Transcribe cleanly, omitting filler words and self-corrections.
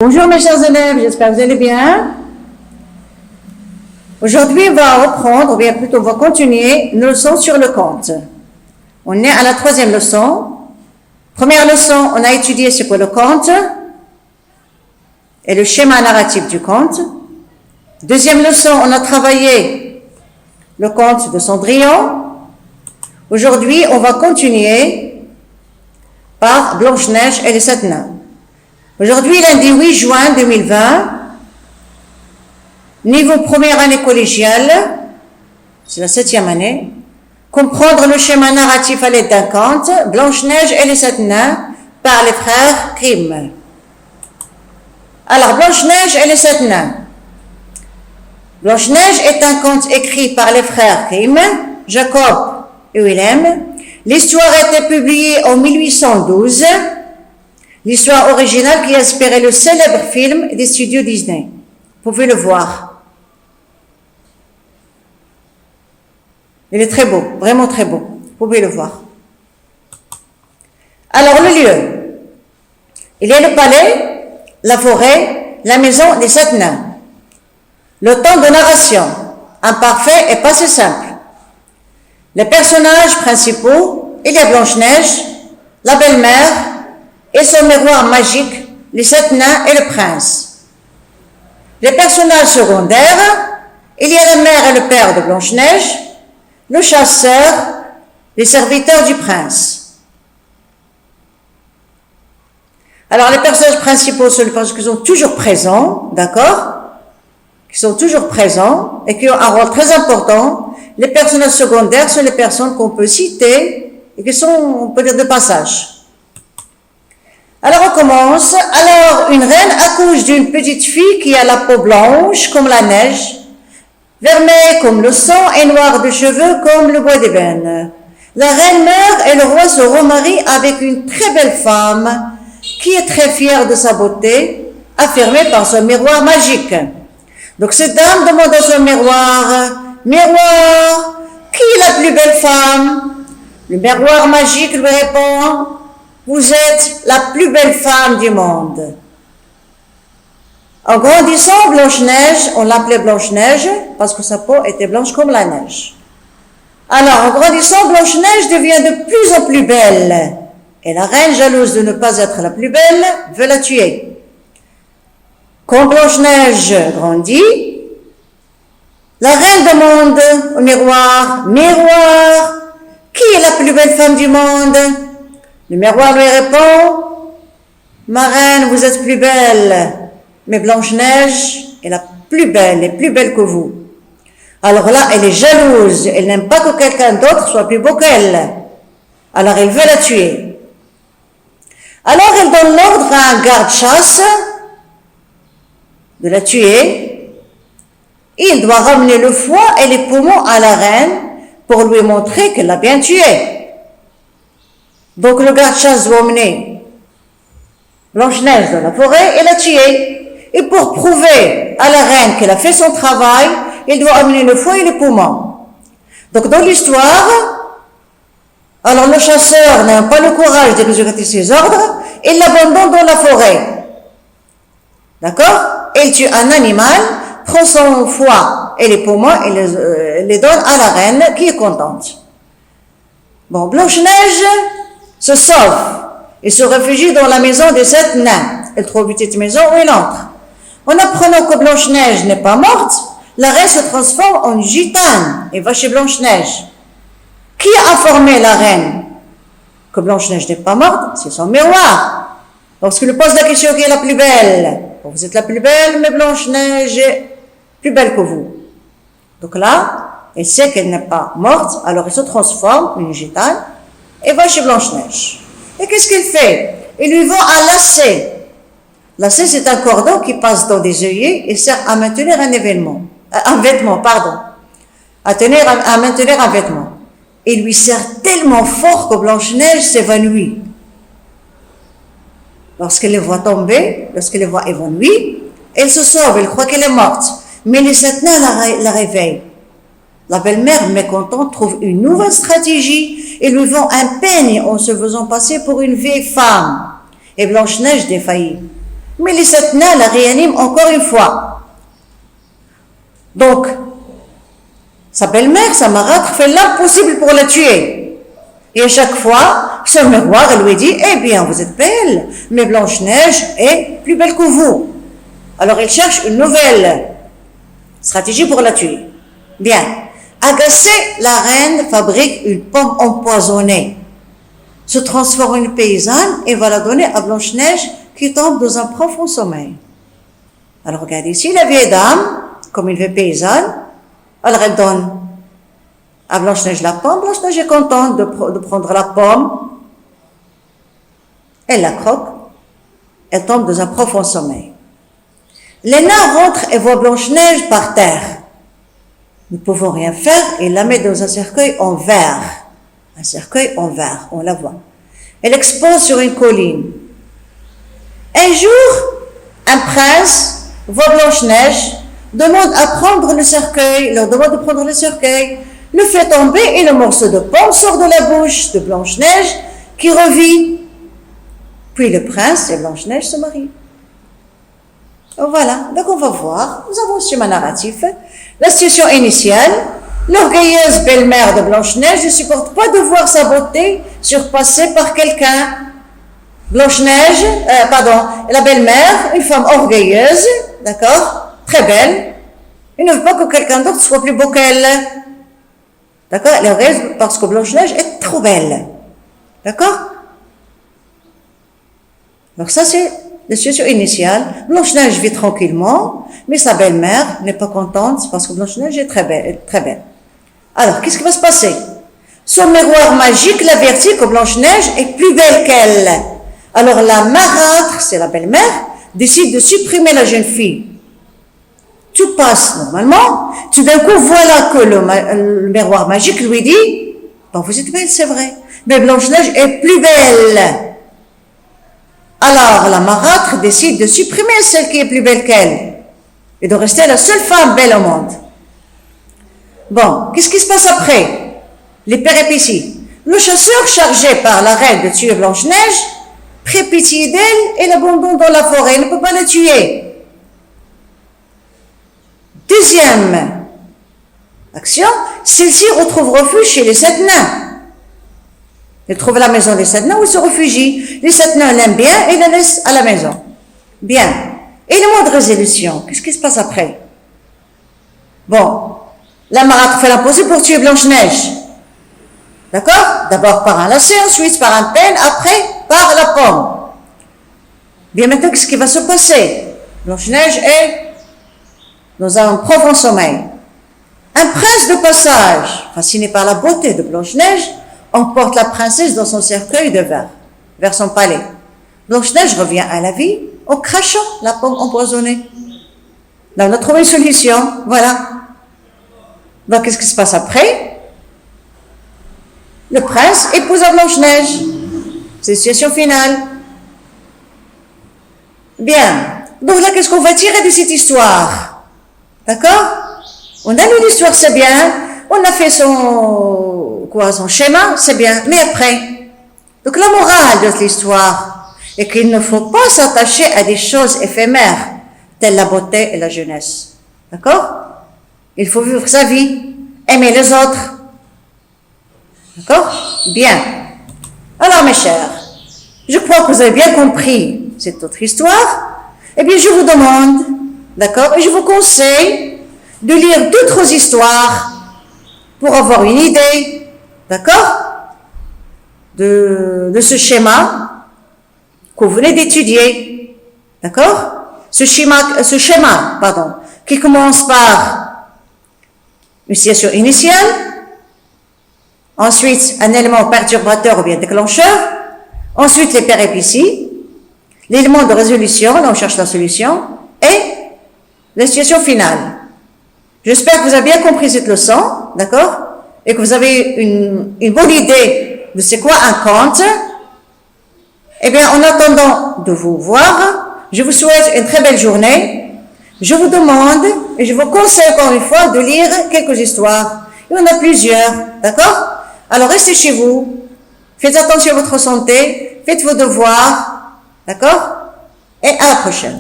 Bonjour mes chers élèves, j'espère que vous allez bien. Aujourd'hui, on va reprendre, ou bien plutôt on va continuer nos leçons sur le conte. On est à la 3e leçon. Première leçon, on a étudié ce qu'est le conte et le schéma narratif du conte. Deuxième leçon, on a travaillé le conte de Cendrillon. Aujourd'hui, on va continuer par Blanche-Neige et les 7 nains. Aujourd'hui, lundi 8 juin 2020, niveau première année collégiale, c'est la 7e année, comprendre le schéma narratif à l'aide d'un conte, Blanche-Neige et les 7 nains, par les frères Grimm. Alors, Blanche-Neige et les 7 nains. Blanche-Neige est un conte écrit par les frères Grimm, Jacob et Willem. L'histoire a été publiée en 1812. L'histoire originale qui a inspiré le célèbre film des studios Disney. Vous pouvez le voir. Il est très beau, vraiment très beau. Vous pouvez le voir. Alors, le lieu. Il y a le palais, la forêt, la maison des 7 nains. Le temps de narration, imparfait et pas si simple. Les personnages principaux, il y a Blanche-Neige, la belle-mère, et son miroir magique, les 7 nains et le prince. Les personnages secondaires, il y a la mère et le père de Blanche-Neige, le chasseur, les serviteurs du prince. Alors les personnages principaux sont les personnages qui sont toujours présents, d'accord, qui sont toujours présents et qui ont un rôle très important. Les personnages secondaires sont les personnes qu'on peut citer et qui sont, on peut dire, de passage. Alors on commence. Alors une reine accouche d'une petite fille qui a la peau blanche comme la neige, vermeille comme le sang et noire de cheveux comme le bois d'ébène. La reine meurt et le roi se remarie avec une très belle femme qui est très fière de sa beauté, affirmée par son miroir magique. Donc cette dame demande à son miroir, « Miroir, qui est la plus belle femme ?» Le miroir magique lui répond, « Vous êtes la plus belle femme du monde. » En grandissant, Blanche-Neige, on l'appelait Blanche-Neige parce que sa peau était blanche comme la neige. Alors, en grandissant, Blanche-Neige devient de plus en plus belle. Et la reine, jalouse de ne pas être la plus belle, veut la tuer. Quand Blanche-Neige grandit, la reine demande au miroir, « Miroir, qui est la plus belle femme du monde ?» Le miroir lui répond, « Ma reine, vous êtes plus belle, mais Blanche-Neige est la plus belle que vous. » Alors là, elle est jalouse, elle n'aime pas que quelqu'un d'autre soit plus beau qu'elle. Alors elle veut la tuer. Alors elle donne l'ordre à un garde-chasse de la tuer. Il doit ramener le foie et les poumons à la reine pour lui montrer qu'elle l'a bien tuée. Donc le garde-chasse doit emmener Blanche-Neige dans la forêt et la tuer. Et pour prouver à la reine qu'elle a fait son travail, il doit amener le foie et les poumons. Donc dans l'histoire, alors le chasseur n'a pas le courage d'exécuter ses ordres, il l'abandonne dans la forêt. D'accord? Il tue un animal, prend son foie et les poumons et les donne à la reine qui est contente. Bon, Blanche-Neige se sauve et se réfugie dans la maison des 7 nains. Elle trouve une petite maison où elle entre. En apprenant que Blanche-Neige n'est pas morte, la reine se transforme en gitane et va chez Blanche-Neige. Qui a informé la reine que Blanche-Neige n'est pas morte? C'est son miroir. Lorsqu'il lui pose la question qui est la plus belle, bon, vous êtes la plus belle, mais Blanche-Neige est plus belle que vous. Donc là, elle sait qu'elle n'est pas morte, alors elle se transforme en une gitane et va chez Blanche-Neige. Et qu'est-ce qu'elle fait? Elle lui vend un lacet. Lacet, c'est un cordon qui passe dans des œillets et sert à maintenir un vêtement. À maintenir un vêtement. Il lui sert tellement fort que Blanche-Neige s'évanouit. Lorsqu'elle les voit tomber, lorsqu'elle les voit évanouies, elle se sauve, elle croit qu'elle est morte. Mais les 7 nains la réveillent. La belle-mère, mécontente, trouve une nouvelle stratégie et lui vend un peigne en se faisant passer pour une vieille femme. Et Blanche-Neige défaillit. Mais les 7 nains la réaniment encore une fois. Donc, sa belle-mère, sa marâtre, fait l'impossible pour la tuer. Et à chaque fois, son miroir lui dit, eh bien, vous êtes belle, mais Blanche-Neige est plus belle que vous. Alors, il cherche une nouvelle stratégie pour la tuer. Bien. Agacée, la reine fabrique une pomme empoisonnée, se transforme en une paysanne et va la donner à Blanche-Neige qui tombe dans un profond sommeil. Alors, regardez ici, la vieille dame, comme une vieille paysanne, alors elle donne à Blanche-Neige la pomme. Blanche-Neige est contente de prendre la pomme. Elle la croque. Elle tombe dans un profond sommeil. Les nains rentrent et voient Blanche-Neige par terre. Nous ne pouvons rien faire et la met dans un cercueil en verre. Un cercueil en verre, on la voit. Elle expose sur une colline. Un jour, un prince voit Blanche-Neige, demande à prendre le cercueil, leur demande de prendre le cercueil, le fait tomber et le morceau de pomme sort de la bouche de Blanche-Neige qui revit. Puis le prince et Blanche-Neige se marient. Voilà, donc on va voir, nous avons un schéma narratif. La situation initiale, l'orgueilleuse belle-mère de Blanche-Neige ne supporte pas de voir sa beauté surpassée par quelqu'un. Blanche-Neige, la belle-mère, une femme orgueilleuse, d'accord, très belle, elle ne veut pas que quelqu'un d'autre soit plus beau qu'elle. D'accord, elle est orgueilleuse parce que Blanche-Neige est trop belle. D'accord? Donc ça c'est la situation initiale. Blanche-Neige vit tranquillement, mais sa belle-mère n'est pas contente parce que Blanche-Neige est très belle. Alors, qu'est-ce qui va se passer? Son miroir magique l'avertit que Blanche-Neige est plus belle qu'elle. Alors, la marâtre, c'est la belle-mère, décide de supprimer la jeune fille. Tout passe normalement. Tout d'un coup, voilà que le miroir magique lui dit, bon, vous êtes belle, c'est vrai, mais Blanche-Neige est plus belle. Alors, la marâtre décide de supprimer celle qui est plus belle qu'elle et de rester la seule femme belle au monde. Bon, qu'est-ce qui se passe après? Les péripéties. Le chasseur chargé par la reine de tuer Blanche-Neige prit pitié d'elle et l'abandonne dans la forêt. Il ne peut pas la tuer. Deuxième action, celle-ci retrouve refuge chez les 7 nains. Elle trouve la maison des 7 nains où ils se réfugient. Les 7 nains l'aiment bien et la laissent à la maison. Bien. Élément de résolution. Qu'est-ce qui se passe après? Bon. La marâtre fait l'impossible pour tuer Blanche-Neige. D'accord? D'abord par un lacet, ensuite par un peigne, après par la pomme. Bien maintenant, qu'est-ce qui va se passer? Blanche-Neige est dans un profond sommeil. Un prince de passage, fasciné par la beauté de Blanche-Neige, emporte la princesse dans son cercueil de verre, vers son palais. Blanche-Neige revient à la vie en crachant la pomme empoisonnée. Là, on a trouvé une solution, voilà. Donc, qu'est-ce qui se passe après? Le prince épouse Blanche-Neige. C'est la situation finale. Bien. Donc là, qu'est-ce qu'on va tirer de cette histoire? D'accord? On a lu l'histoire, c'est bien. On a fait son schéma, c'est bien. Mais après? Donc la morale de l'histoire est qu'il ne faut pas s'attacher à des choses éphémères, telles la beauté et la jeunesse. D'accord? Il faut vivre sa vie, aimer les autres. D'accord? Bien. Alors, mes chers, je crois que vous avez bien compris cette autre histoire. Eh bien, je vous demande, d'accord, et je vous conseille de lire d'autres histoires pour avoir une idée, d'accord, de ce schéma que vous venez d'étudier. D'accord? Ce schéma, qui commence par une situation initiale, ensuite un élément perturbateur ou bien déclencheur, ensuite les péripéties, l'élément de résolution, là on cherche la solution, et la situation finale. J'espère que vous avez bien compris cette leçon, d'accord, et que vous avez une bonne idée de c'est quoi un conte. Eh bien, en attendant de vous voir, je vous souhaite une très belle journée. Je vous demande, et je vous conseille encore une fois, de lire quelques histoires. Il y en a plusieurs, d'accord? Alors, restez chez vous, faites attention à votre santé, faites vos devoirs, d'accord? et à la prochaine.